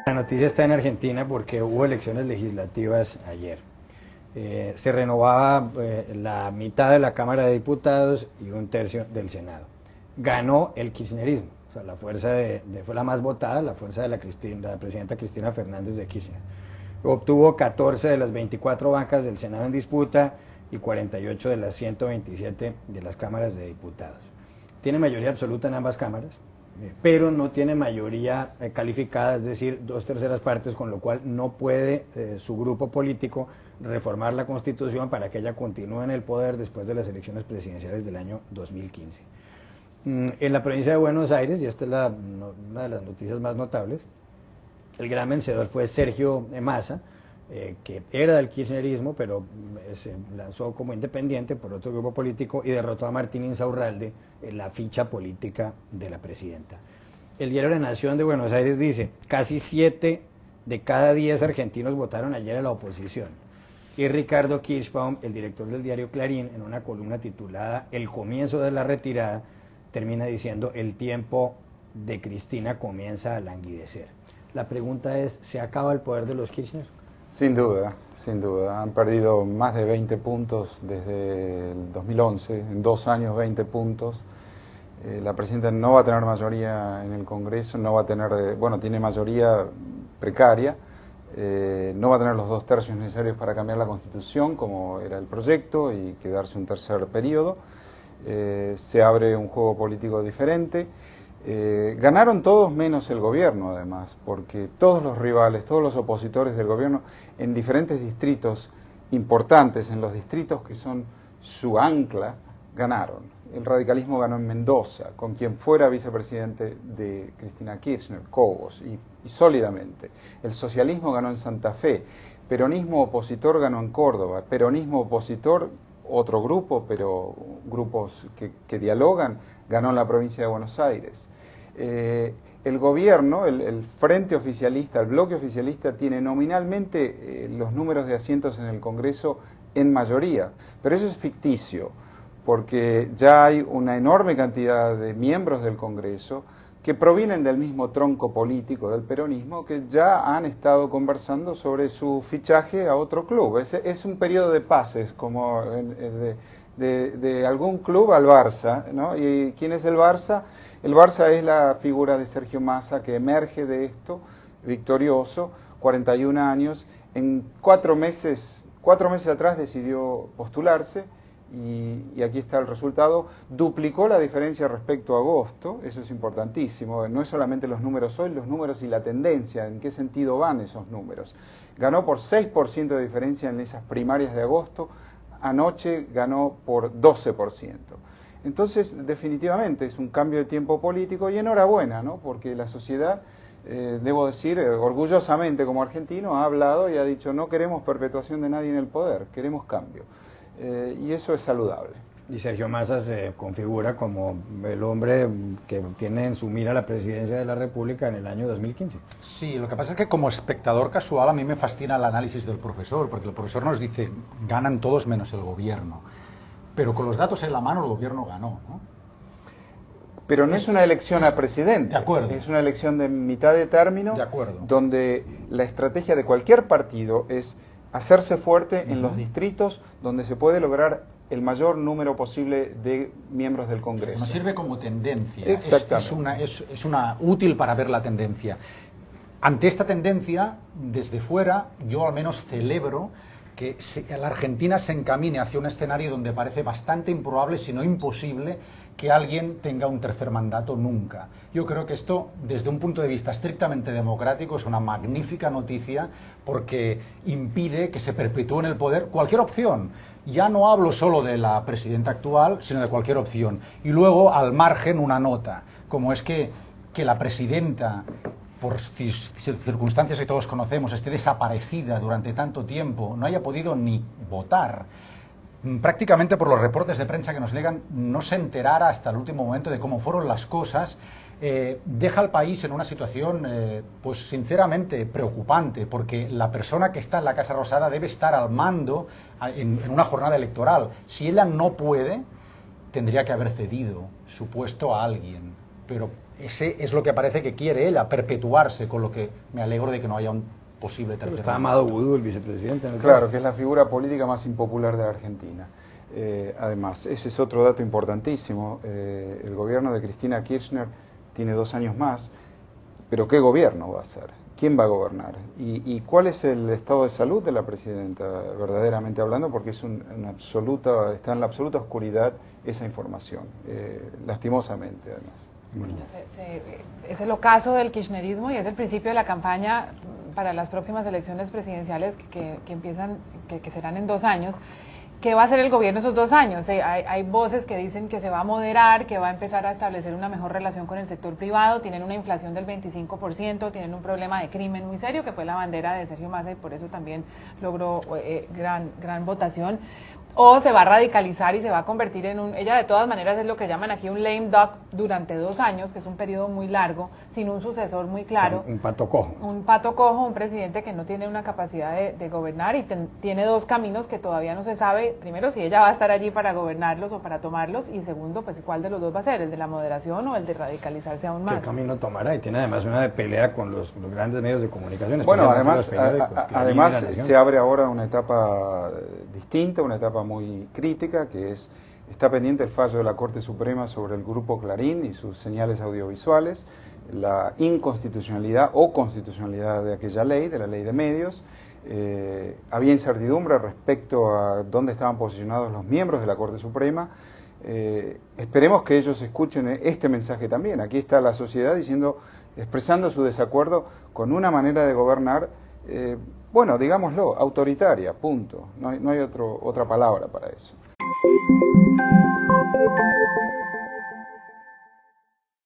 La noticia está en Argentina porque hubo elecciones legislativas ayer. Se renovaba la mitad de la Cámara de Diputados y un tercio del Senado. Ganó el kirchnerismo, o sea, fue la más votada, la fuerza de la presidenta Cristina Fernández de Kirchner. Obtuvo 14 de las 24 bancas del Senado en disputa y 48 de las 127 de las cámaras de diputados. Tiene mayoría absoluta en ambas cámaras, pero no tiene mayoría calificada, es decir, 2/3 partes, con lo cual no puede su grupo político reformar la Constitución para que ella continúe en el poder después de las elecciones presidenciales del año 2015. En la provincia de Buenos Aires, y esta es una de las noticias más notables, el gran vencedor fue Sergio Massa, que era del kirchnerismo, pero se lanzó como independiente por otro grupo político y derrotó a Martín Insaurralde en la ficha política de la presidenta. El diario La Nación de Buenos Aires dice: casi 7 de cada 10 argentinos votaron ayer a la oposición. Y Ricardo Kirschbaum, el director del diario Clarín, en una columna titulada El comienzo de la retirada, termina diciendo: el tiempo de Cristina comienza a languidecer. La pregunta es: ¿se acaba el poder de los Kirchner? Sin duda, sin duda. Han perdido más de 20 puntos desde el 2011, en 2 años 20 puntos. La presidenta no va a tener mayoría en el Congreso, no va a tener, tiene mayoría precaria, no va a tener los 2/3 necesarios para cambiar la Constitución, como era el proyecto, y quedarse un tercer periodo. Se abre un juego político diferente. Ganaron todos menos el gobierno, además, porque todos los rivales, todos los opositores del gobierno en diferentes distritos importantes, en los distritos que son su ancla, ganaron. El radicalismo ganó en Mendoza, con quien fuera vicepresidente de Cristina Kirchner, Cobos, y sólidamente. El socialismo ganó en Santa Fe, peronismo opositor ganó en Córdoba, peronismo opositor, otro grupo, pero grupos que dialogan, ganó en la provincia de Buenos Aires. El gobierno, el frente oficialista, el bloque oficialista, tiene nominalmente los números de asientos en el Congreso en mayoría, pero eso es ficticio, porque ya hay una enorme cantidad de miembros del Congreso que provienen del mismo tronco político del peronismo, que ya han estado conversando sobre su fichaje a otro club. Es un periodo de pases, como de algún club al Barça, ¿no? ¿Y quién es el Barça? El Barça es la figura de Sergio Massa, que emerge de esto, victorioso, 41 años, en 4 meses atrás decidió postularse, y aquí está el resultado. Duplicó la diferencia respecto a agosto, eso es importantísimo. No es solamente los números hoy, los números y la tendencia, en qué sentido van esos números. Ganó por 6% de diferencia en esas primarias de agosto, anoche ganó por 12%. Entonces, definitivamente es un cambio de tiempo político, y enhorabuena, ¿no? Porque la sociedad, debo decir, orgullosamente como argentino, ha hablado y ha dicho: no queremos perpetuación de nadie en el poder, queremos cambio. Y eso es saludable. Y Sergio Massa se configura como el hombre que tiene en su mira la presidencia de la República en el año 2015. Sí, lo que pasa es que como espectador casual a mí me fascina el análisis del profesor, porque el profesor nos dice: ganan todos menos el gobierno. Pero con los datos en la mano el gobierno ganó, ¿no? Pero no es una elección a presidente. De acuerdo. Es una elección de mitad de término, de acuerdo, donde la estrategia de cualquier partido es hacerse fuerte en los distritos donde se puede lograr el mayor número posible de miembros del Congreso. Nos sirve como tendencia. Exactamente. Es una útil para ver la tendencia. Ante esta tendencia, desde fuera, yo al menos celebro que la Argentina se encamine hacia un escenario donde parece bastante improbable, si no imposible, que alguien tenga un tercer mandato nunca. Yo creo que esto, desde un punto de vista estrictamente democrático, es una magnífica noticia, porque impide que se perpetúe en el poder cualquier opción. Ya no hablo solo de la presidenta actual, sino de cualquier opción. Y luego, al margen, una nota, como es que la presidenta, por circunstancias que todos conocemos, esté desaparecida durante tanto tiempo, no haya podido ni votar, prácticamente por los reportes de prensa que nos llegan, no se enterara hasta el último momento de cómo fueron las cosas, deja al país en una situación, pues sinceramente preocupante, porque la persona que está en la Casa Rosada debe estar al mando en una jornada electoral. Si ella no puede, tendría que haber cedido su puesto a alguien, pero Ese es lo que parece que quiere ella, perpetuarse, con lo que me alegro de que no haya un posible tercer Está mandato. Amado Vudú, el vicepresidente. ¿No? Claro, que es la figura política más impopular de Argentina. Además, ese es otro dato importantísimo. El gobierno de Cristina Kirchner tiene 2 años más, pero ¿qué gobierno va a hacer? ¿Quién va a gobernar? ¿Y cuál es el estado de salud de la presidenta, verdaderamente hablando? Porque es está en la absoluta oscuridad esa información, lastimosamente además. Es el ocaso del kirchnerismo y es el principio de la campaña para las próximas elecciones presidenciales que empiezan, que serán en 2 años. ¿Qué va a hacer el gobierno esos 2 años? Hay voces que dicen que se va a moderar, que va a empezar a establecer una mejor relación con el sector privado, tienen una inflación del 25%, tienen un problema de crimen muy serio, que fue la bandera de Sergio Massa y por eso también logró gran votación. O se va a radicalizar y se va a convertir en ella de todas maneras es lo que llaman aquí un lame duck durante 2 años, que es un periodo muy largo, sin un sucesor muy claro. O sea, un pato cojo. Un pato cojo, un presidente que no tiene una capacidad de gobernar y tiene 2 caminos que todavía no se sabe, primero si ella va a estar allí para gobernarlos o para tomarlos, y segundo, pues cuál de los 2 va a ser, el de la moderación o el de radicalizarse aún más. ¿Qué camino tomará? Y tiene además una de pelea con los grandes medios de comunicación. Bueno, además, Clarín, se abre ahora una etapa distinta, una etapa muy crítica, que está pendiente el fallo de la Corte Suprema sobre el Grupo Clarín y sus señales audiovisuales, la inconstitucionalidad o constitucionalidad de aquella ley, de la ley de medios. Había incertidumbre respecto a dónde estaban posicionados los miembros de la Corte Suprema. Esperemos que ellos escuchen este mensaje también. Aquí está la sociedad expresando su desacuerdo con una manera de gobernar, bueno, digámoslo, autoritaria, punto. No hay otra palabra para eso.